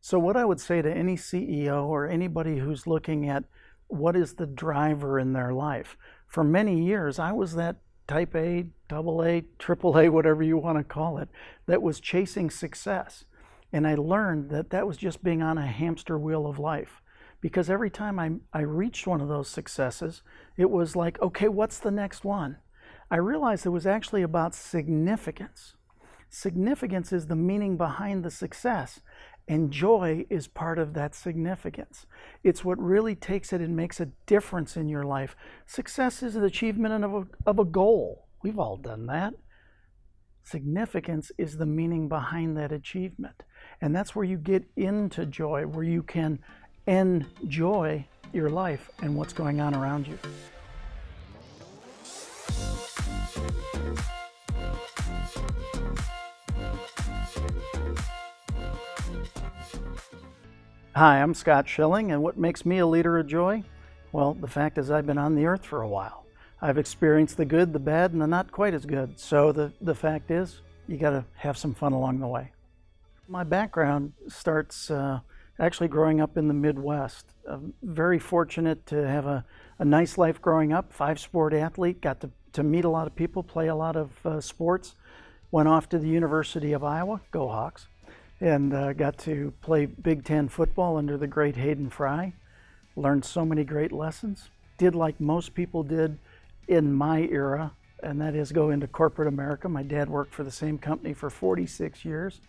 So what I would say to any CEO or anybody who's looking at what is the driver in their life, for many years I was that type A, double A, triple A, whatever you want to call it, that was chasing success. And I learned that that was just being on a hamster wheel of life. Because every time I reached one of those successes, it was like, okay, what's the next one? I realized it was actually about significance. Significance is the meaning behind the success. And joy is part of that significance. It's what really takes it and makes a difference in your life. Success is the achievement of a goal. We've all done that. Significance is the meaning behind that achievement. And that's where you get into joy, where you can enjoy your life and what's going on around you. Hi, I'm Scott Schilling, and what makes me a leader of joy? Well, the fact is I've been on the earth for a while. I've experienced the good, the bad, and the not quite as good. So the fact is, you got to have some fun along the way. My background starts actually growing up in the Midwest. I'm very fortunate to have a nice life growing up, 5-sport athlete, got to meet a lot of people, play a lot of sports, went off to the University of Iowa, go Hawks, and got to play Big Ten football under the great Hayden Fry. Learned so many great lessons. Did like most people did in my era, and that is go into corporate America. My dad worked for the same company for 46 years,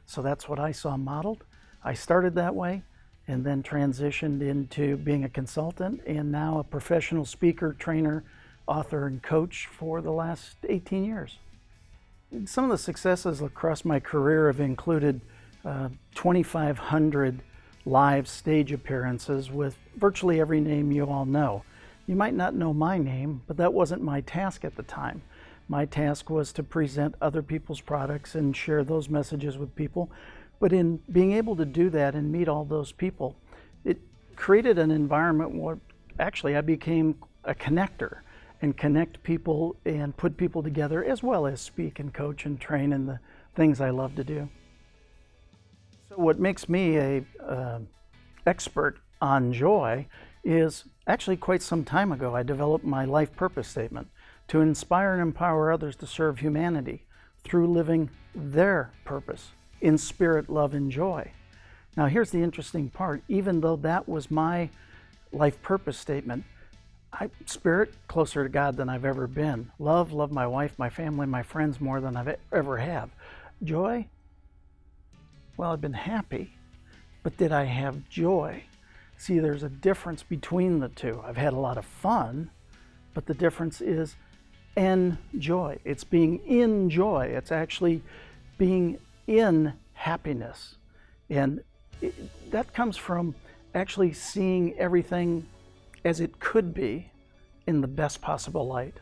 so that's what I saw modeled. I started that way and then transitioned into being a consultant and now a professional speaker, trainer, author, and coach for the last 18 years. Some of the successes across my career have included 2,500 live stage appearances with virtually every name you all know. You might not know my name, but that wasn't my task at the time. My task was to present other people's products and share those messages with people. But in being able to do that and meet all those people, it created an environment where actually I became a connector and connect people and put people together, as well as speak and coach and train in the things I love to do. So what makes me an expert on joy is actually quite some time ago I developed my life purpose statement to inspire and empower others to serve humanity through living their purpose in spirit, love, and joy. Now here's the interesting part. Even though that was my life purpose statement, spirit, closer to God than I've ever been. Love my wife, my family, my friends more than I've ever have. Joy, well, I've been happy, but did I have joy? See, there's a difference between the two. I've had a lot of fun, but the difference is enjoy. It's being in joy. It's actually being in happiness. And that comes from actually seeing everything as it could be in the best possible light.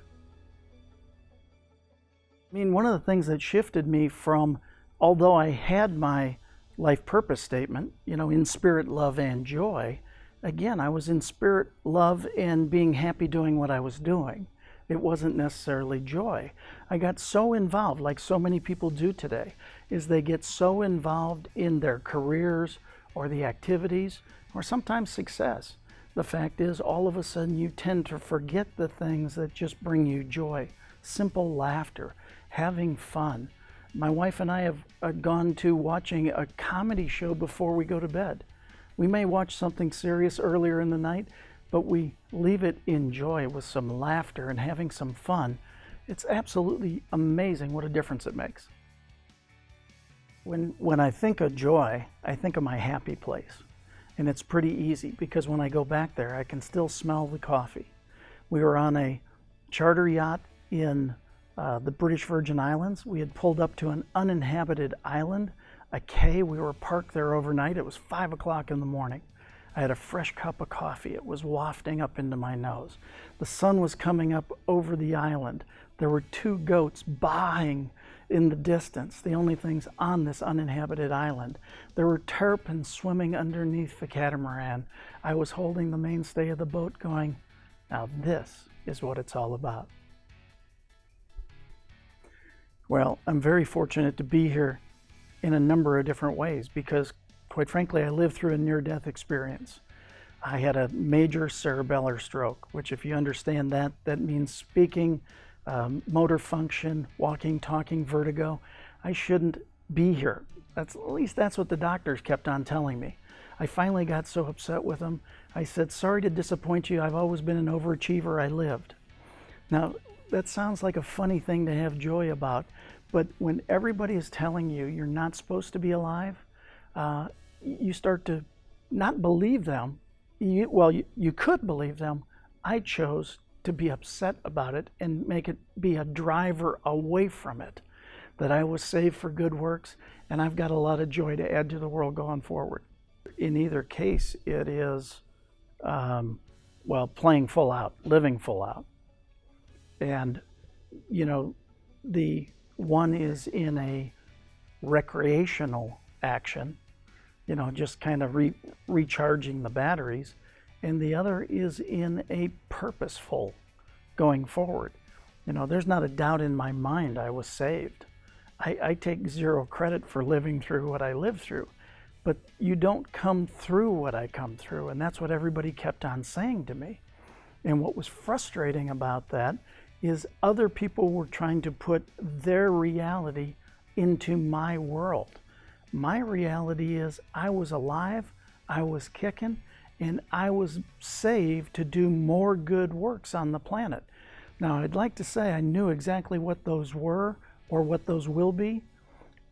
I mean, one of the things that shifted me from, although I had my life purpose statement, in spirit, love, and joy, again, I was in spirit, love, and being happy doing what I was doing. It wasn't necessarily joy. I got so involved, like so many people do today, is they get so involved in their careers or the activities or sometimes success. The fact is, all of a sudden you tend to forget the things that just bring you joy. Simple laughter, having fun. My wife and I have gone to watching a comedy show before we go to bed. We may watch something serious earlier in the night, but we leave it in joy with some laughter and having some fun. It's absolutely amazing what a difference it makes. When I think of joy, I think of my happy place. And it's pretty easy because when I go back there, I can still smell the coffee. We were on a charter yacht in the British Virgin Islands. We had pulled up to an uninhabited island, a cay. We were parked there overnight. It was 5 o'clock in the morning. I had a fresh cup of coffee. It was wafting up into my nose. The sun was coming up over the island. There were 2 goats baaing in the distance, the only things on this uninhabited island. There were terrapins swimming underneath the catamaran. I was holding the mainstay of the boat going, now this is what it's all about. Well, I'm very fortunate to be here in a number of different ways because Quite frankly, I lived through a near-death experience. I had a major cerebellar stroke, which if you understand that, that means speaking, motor function, walking, talking, vertigo. I shouldn't be here. At least that's what the doctors kept on telling me. I finally got so upset with them. I said, sorry to disappoint you. I've always been an overachiever. I lived. Now, that sounds like a funny thing to have joy about, but when everybody is telling you you're not supposed to be alive, you start to not believe them. You could believe them. I chose to be upset about it and make it be a driver away from it, that I was saved for good works, and I've got a lot of joy to add to the world going forward. In either case, it is, well, playing full out, living full out. And, you know, the one is in a recreational action, you know, just kind of recharging the batteries, and the other is in a purposeful going forward. You know, there's not a doubt in my mind I was saved. I take zero credit for living through what I lived through, but you don't come through what I come through, and that's what everybody kept on saying to me. And what was frustrating about that is other people were trying to put their reality into my world. My reality is I was alive, I was kicking, and I was saved to do more good works on the planet. Now, I'd like to say I knew exactly what those were or what those will be.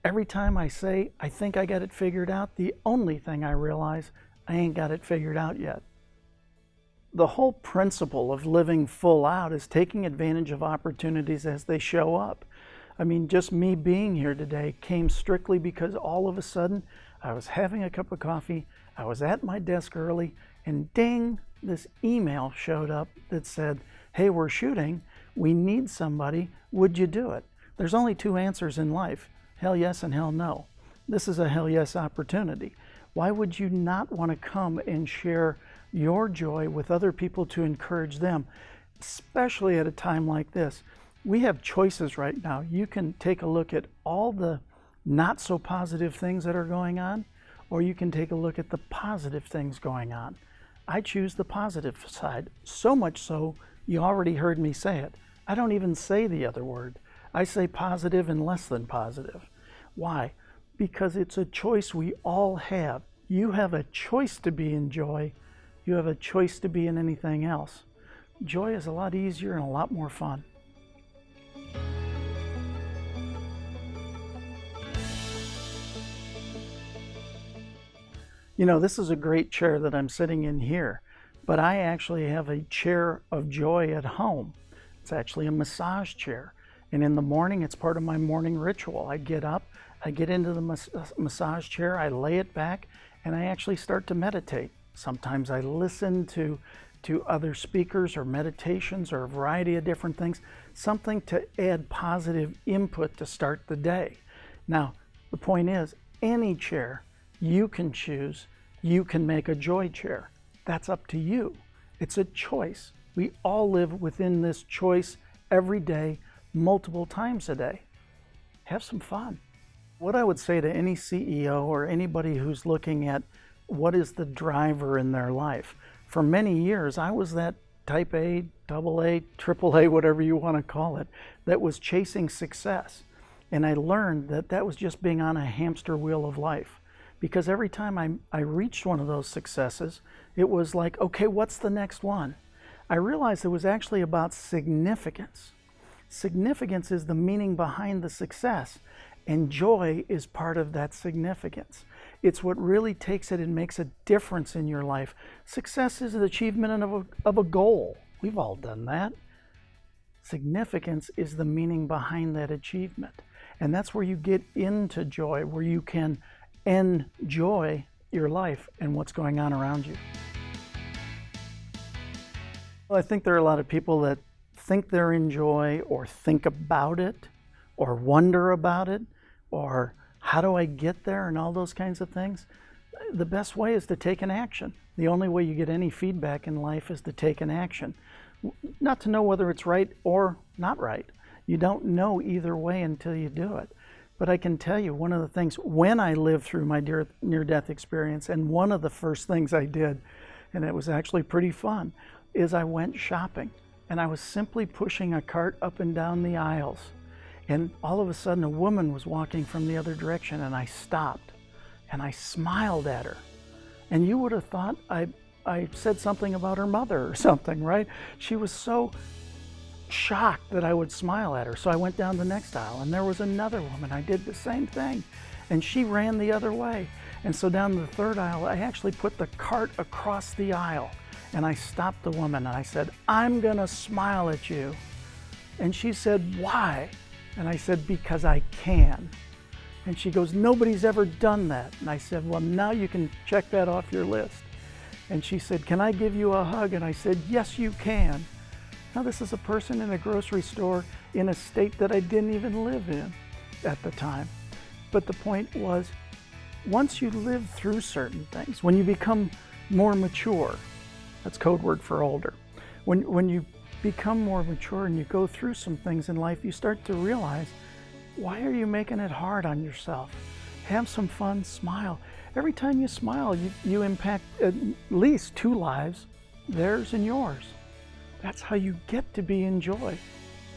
Every time I say, I think I got it figured out, the only thing I realize, I ain't got it figured out yet. The whole principle of living full out is taking advantage of opportunities as they show up. I mean, just me being here today came strictly because all of a sudden I was having a cup of coffee, I was at my desk early, and ding, this email showed up that said, hey, we're shooting, we need somebody, would you do it? There's only two answers in life, hell yes and hell no. This is a hell yes opportunity. Why would you not want to come and share your joy with other people to encourage them, especially at a time like this? We have choices right now. You can take a look at all the not so positive things that are going on, or you can take a look at the positive things going on. I choose the positive side, so much so you already heard me say it. I don't even say the other word. I say positive and less than positive. Why? Because it's a choice we all have. You have a choice to be in joy. You have a choice to be in anything else. Joy is a lot easier and a lot more fun. You know, this is a great chair that I'm sitting in here, but I actually have a chair of joy at home. It's actually a massage chair. And in the morning, it's part of my morning ritual. I get up, I get into the massage chair, I lay it back, and I actually start to meditate. Sometimes I listen to other speakers or meditations or a variety of different things, something to add positive input to start the day. Now, the point is, any chair you can choose, you can make a joy chair. That's up to you. It's a choice. We all live within this choice every day, multiple times a day. Have some fun. What I would say to any CEO or anybody who's looking at what is the driver in their life, for many years I was that type A, double A, triple A, whatever you want to call it, that was chasing success. And I learned that that was just being on a hamster wheel of life. Because every time I reached one of those successes, it was like, okay, what's the next one? I realized it was actually about significance. Significance is the meaning behind the success, and joy is part of that significance. It's what really takes it and makes a difference in your life. Success is the achievement of a goal. We've all done that. Significance is the meaning behind that achievement. And that's where you get into joy, where you can enjoy your life and what's going on around you. Well, I think there are a lot of people that think they're in joy or think about it or wonder about it or how do I get there and all those kinds of things. The best way is to take an action. The only way you get any feedback in life is to take an action. Not to know whether it's right or not right. You don't know either way until you do it. But I can tell you, one of the things, when I lived through my near-death experience, and one of the first things I did, and it was actually pretty fun, is I went shopping. And I was simply pushing a cart up and down the aisles. And all of a sudden, a woman was walking from the other direction, and I stopped. And I smiled at her. And you would have thought I said something about her mother or something, right? She was so shocked that I would smile at her. So I went down the next aisle, and there was another woman. I did the same thing, and she ran the other way. And so down the third aisle, I actually put the cart across the aisle, and I stopped the woman, and I said, "I'm gonna smile at you." And she said, "Why?" And I said, "Because I can." And she goes, "Nobody's ever done that." And I said, "Well, now you can check that off your list." And she said, "Can I give you a hug?" And I said, "Yes, you can." Now, this is a person in a grocery store in a state that I didn't even live in at the time. But the point was, once you live through certain things, when you become more mature, that's code word for older. When you become more mature and you go through some things in life, you start to realize, why are you making it hard on yourself? Have some fun, smile. Every time you smile, you impact at least 2 lives, theirs and yours. That's how you get to be in joy.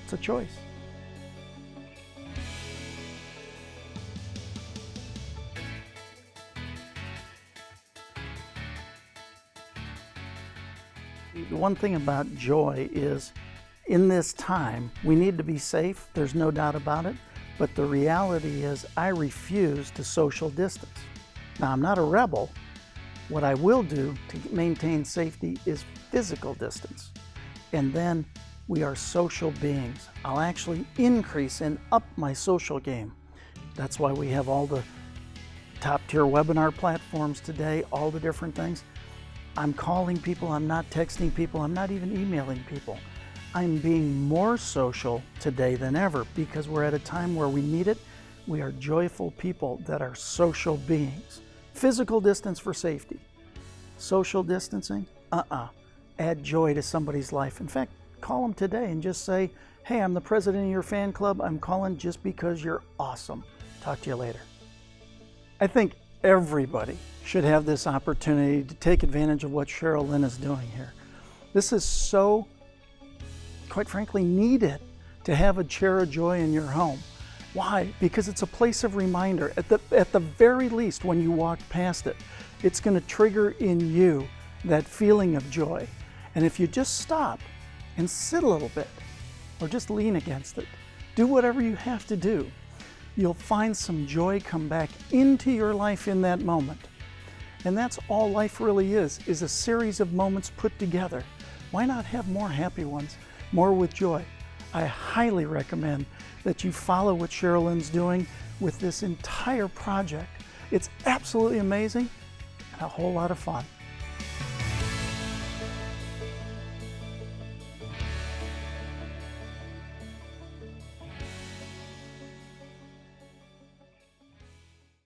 It's a choice. The one thing about joy is, in this time, we need to be safe. There's no doubt about it. But the reality is, I refuse to social distance. Now, I'm not a rebel. What I will do to maintain safety is physical distance. And then we are social beings. I'll actually increase and up my social game. That's why we have all the top-tier webinar platforms today, all the different things. I'm calling people, I'm not texting people, I'm not even emailing people. I'm being more social today than ever because we're at a time where we need it. We are joyful people that are social beings. Physical distance for safety. Social distancing? Add joy to somebody's life. In fact, call them today and just say, "Hey, I'm the president of your fan club. I'm calling just because you're awesome. Talk to you later." I think everybody should have this opportunity to take advantage of what Cheryl Lynn is doing here. This is so, quite frankly, needed to have a chair of joy in your home. Why? Because it's a place of reminder. At the very least, when you walk past it, it's going to trigger in you that feeling of joy. And if you just stop and sit a little bit, or just lean against it, do whatever you have to do, you'll find some joy come back into your life in that moment. And that's all life really is a series of moments put together. Why not have more happy ones, more with joy? I highly recommend that you follow what Cheryl Lynn's doing with this entire project. It's absolutely amazing and a whole lot of fun.